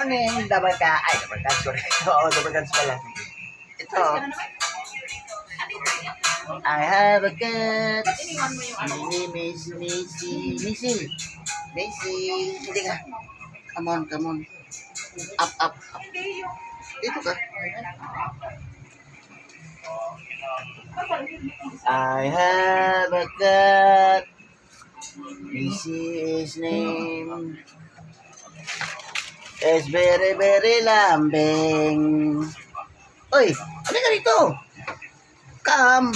morning, double ka. Ay, double ka, sorry. Oo, double ka pala. Ito. I have a cat. My name is Missy. Missy. Missy. Hindi ka. Come on, come on. Up, up, up. Dito ka. I have a cat. Missy is name. It's very, very lambing. Oy, ano ka dito? Come.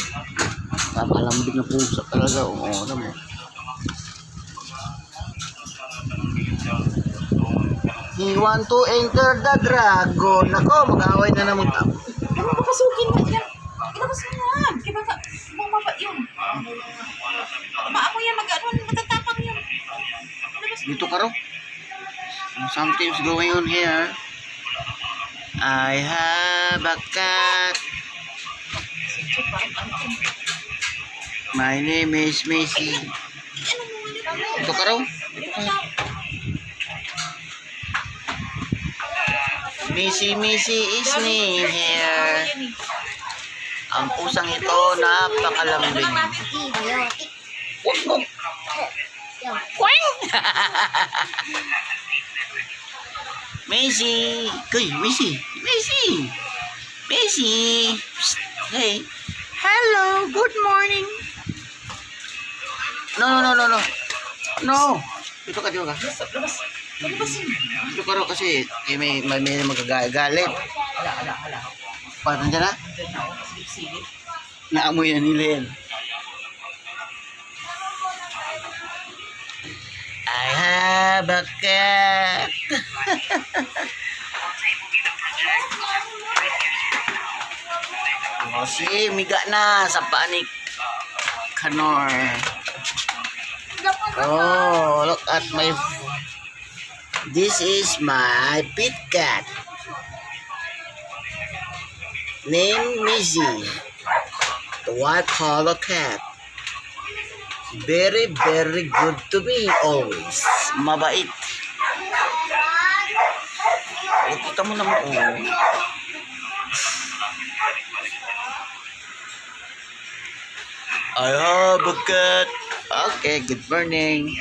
Malambing na pusa talaga. Oo, ano mo. He want to enter the dragon. Ako, mag-away na naman. Ano papasukin mo yan? Ilabas mo yan. Diba ka? Bumaba yun. Maamoy yan. Mag-ano. Matatapang yun. Ilabas mo. Dito ka ro. Something's going on here. I have a cat. My name is Missy. Dito ka ro. Missy, Missy is here. Ang pusang ito napakalambing. Missy, kuy, Missy, Missy, Missy. Psst. Hey, hello, good morning. No. No. Dito ka. Dito ka ro kasi may magagalit. Parang dyan na? Naamoy na nila yan. I have a cat. Kasi miga na sa panik Kanor. Oh, look at my... This is my pet cat. Name Missy. The white color cat. Very, very good to me always. Mabait. Oh, kita mo naman. Oh. I have a cat. Okay, good morning.